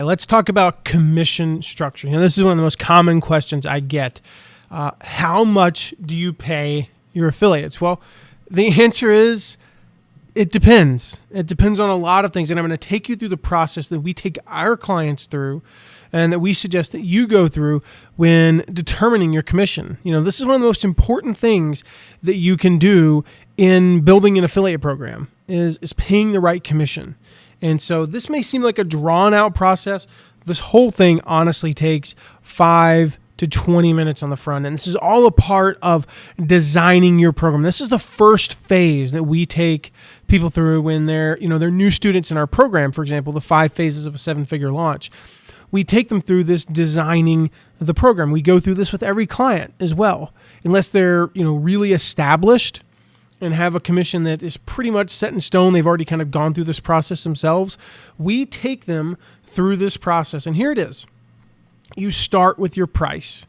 let's talk about commission structure. This is one of the most common questions I get. How much do you pay your affiliates? Well, the answer is it depends. It depends on a lot of things. And I'm going to take you through the process that we take our clients through and that we suggest that you go through when determining your commission. This is one of the most important things that you can do in building an affiliate program is paying the right commission. And so this may seem like a drawn out process. This whole thing honestly takes 5 to 20 minutes on the front end. This is all a part of designing your program. This is the first phase that we take people through when they're new students in our program. For example, the 5 phases of a 7-figure launch. We take them through this designing the program. We go through this with every client as well, unless they're really established and have a commission that is pretty much set in stone. They've already kind of gone through this process themselves. We take them through this process, and here it is. You start with your price.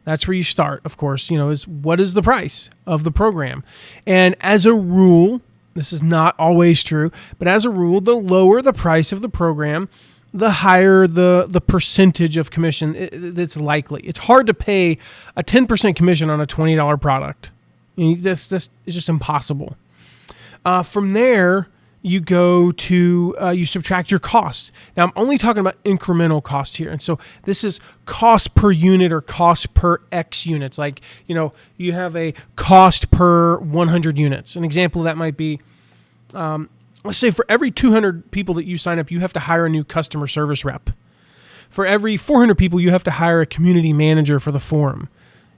That's where you start, of course, is what is the price of the program? And as a rule, this is not always true, but as a rule, the lower the price of the program, the higher the percentage of commission that's likely. It's hard to pay a 10% commission on a $20 product. This is just impossible. From there, you go to, you subtract your costs. Now, I'm only talking about incremental costs here. And so this is cost per unit or cost per X units. Like, you have a cost per 100 units. An example of that might be, let's say for every 200 people that you sign up, you have to hire a new customer service rep. For every 400 people, you have to hire a community manager for the forum.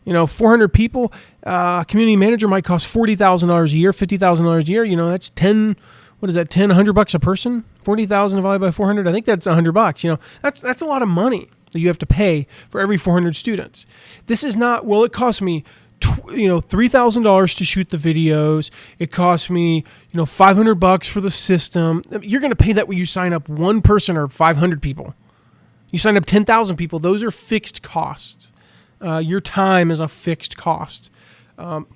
400 people, community manager might cost $40,000 a year, $50,000 a year. That's 10, what is that, 10, $100 a person? 40,000 divided by 400, I think that's $100. That's a lot of money that you have to pay for every 400 students. This is not, well, it costs me $3,000 to shoot the videos. It costs me, $500 for the system. You're going to pay that when you sign up one person or 500 people. You sign up 10,000 people. Those are fixed costs. Your time is a fixed cost.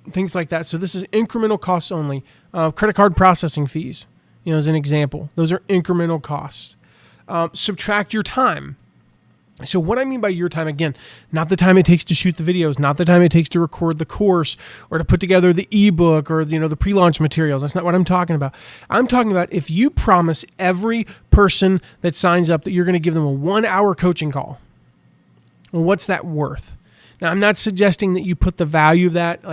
Things like that. So this is incremental costs only. Credit card processing fees, as an example. Those are incremental costs. Subtract your time. So what I mean by your time, again, not the time it takes to shoot the videos, not the time it takes to record the course or to put together the ebook or the pre-launch materials. That's not what I'm talking about. I'm talking about if you promise every person that signs up that you're going to give them a 1-hour coaching call. Well, what's that worth? Now, I'm not suggesting that you put the value of that,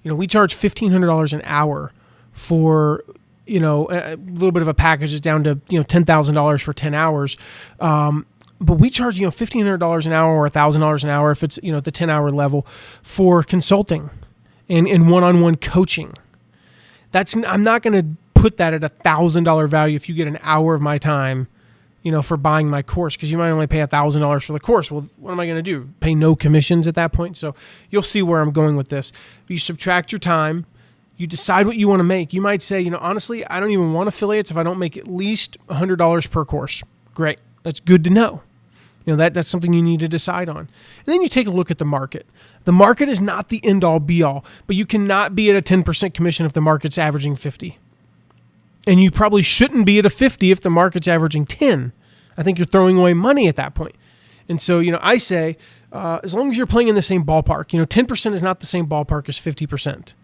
we charge $1,500 an hour for, a little bit of a package is down to, $10,000 for 10 hours. But we charge, $1,500 an hour or $1,000 an hour if it's, at the 10-hour level for consulting and one-on-one coaching. I'm not going to put that at $1,000 value if you get an hour of my time, for buying my course, because you might only pay $1,000 for the course. Well, what am I going to do? Pay no commissions at that point? So you'll see where I'm going with this. You subtract your time. You decide what you want to make. You might say, honestly, I don't even want affiliates if I don't make at least $100 per course. Great. That's good to know. That's something you need to decide on. And then you take a look at the market. The market is not the end-all, be-all, but you cannot be at a 10% commission if the market's averaging 50. And you probably shouldn't be at a 50 if the market's averaging 10. I think you're throwing away money at that point. And so, I say, as long as you're playing in the same ballpark, 10% is not the same ballpark as 50%.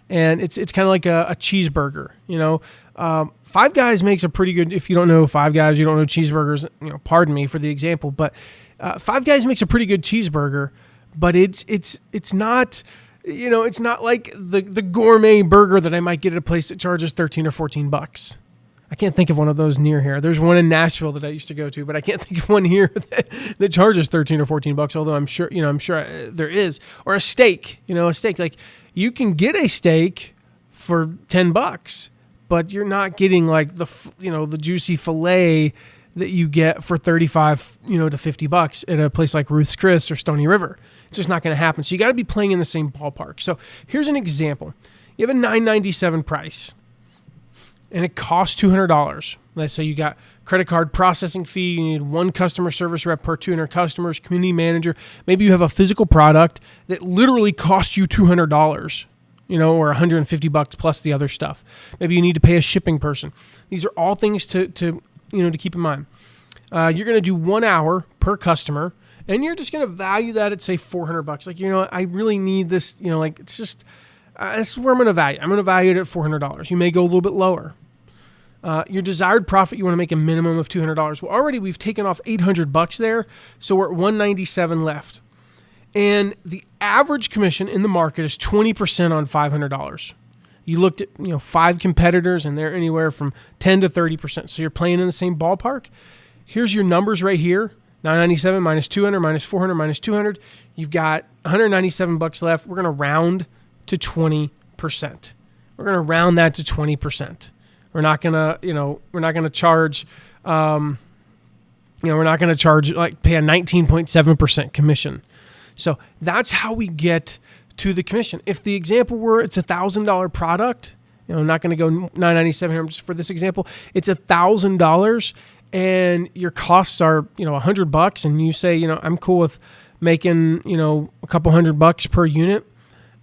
And it's kind of like a cheeseburger, Five Guys makes a pretty good, if you don't know Five Guys, you don't know cheeseburgers, pardon me for the example, but Five Guys makes a pretty good cheeseburger, but it's not, it's not like the gourmet burger that I might get at a place that charges $13 or $14. I can't think of one of those near here. There's one in Nashville that I used to go to, but I can't think of one here that charges $13 or $14. Although I'm sure there is. Or a steak, like you can get a steak for $10, but you're not getting like the juicy filet that you get for $35 to $50 at a place like Ruth's Chris or Stony River. It's just not going to happen. So you got to be playing in the same ballpark. So here's an example. You have a $9.97 price, and it costs $200. Let's say you got credit card processing fee. You need one customer service rep per 200 customers, community manager. Maybe you have a physical product that literally costs you $200, or $150 plus the other stuff. Maybe you need to pay a shipping person. These are all things to keep in mind. You're going to do 1 hour per customer, and you're just going to value that at say $400. Like, I really need this, like it's just, this is where I'm going to value. I'm going to value it at $400. You may go a little bit lower. Your desired profit, you want to make a minimum of $200. Well, already we've taken off $800 there, so we're at $197 left. And the average commission in the market is 20% on $500. You looked at 5 competitors, and they're anywhere from 10 to 30%. So you're playing in the same ballpark. Here's your numbers right here: $997 minus $200 minus $400 minus $200. You've got $197 left. We're going to round to 20%. We're going to round that to 20%. We're not gonna, we're not gonna charge, we're not gonna charge pay a 19.7% commission. So that's how we get to the commission. If the example were it's $1,000 product, I'm not gonna go $997 here just for this example. It's $1,000 and your costs are $100, and you say I'm cool with making a couple $100 per unit,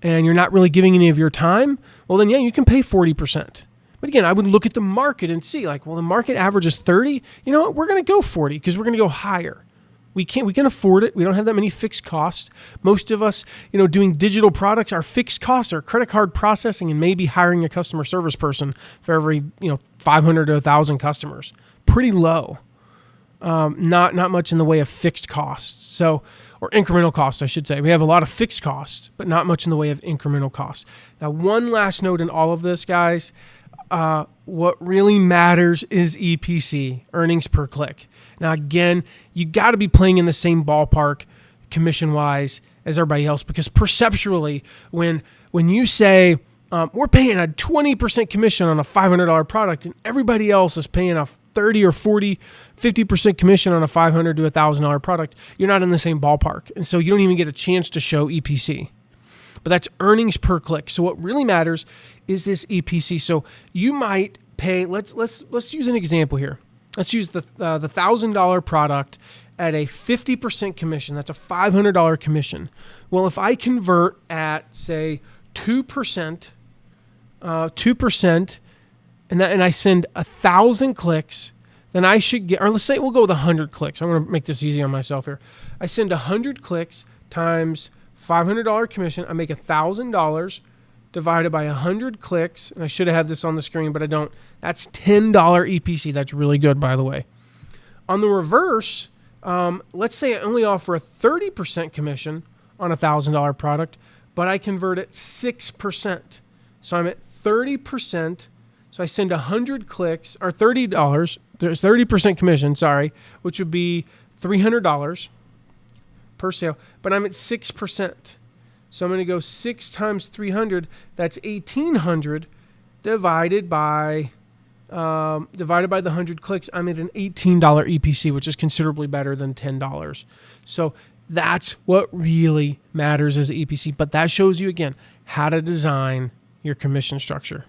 and you're not really giving any of your time. Well, then you can pay 40%. But again, I would look at the market and see the market average is 30. You know what? We're going to go 40 because we're going to go higher. We can afford it. We don't have that many fixed costs. Most of us, doing digital products, our fixed costs are credit card processing and maybe hiring a customer service person for every, 500 to 1,000 customers. Pretty low. Not much in the way of fixed costs. Or incremental costs, I should say. We have a lot of fixed costs, but not much in the way of incremental costs. Now, one last note in all of this, guys. What really matters is EPC, earnings per click. Now, again, you got to be playing in the same ballpark commission-wise as everybody else, because perceptually, when you say we're paying a 20% commission on a $500 product and everybody else is paying a 30 or 40, 50% commission on a $500 to $1,000 product, you're not in the same ballpark. And so you don't even get a chance to show EPC. But that's earnings per click. So what really matters is this EPC. So you might pay. Let's use an example here. Let's use the $1,000 product at a 50% commission. That's a $500 commission. Well, if I convert at say 2%, and I send 1,000 clicks, then I should get. Or let's say we'll go with 100 clicks. I'm going to make this easy on myself here. I send 100 clicks times $500 commission. I make $1,000 divided by 100 clicks. And I should have had this on the screen, but I don't. That's $10 EPC. That's really good, by the way. On the reverse, let's say I only offer a 30% commission on a $1,000 product, but I convert it 6%. So I'm at 30%. So I send 100 clicks, or $30. There's 30% commission, which would be $300 per sale, but I'm at 6%. So I'm going to go 6 times 300. That's 1,800 divided by the 100 clicks. I'm at an $18 EPC, which is considerably better than $10. So that's what really matters as EPC. But that shows you again how to design your commission structure.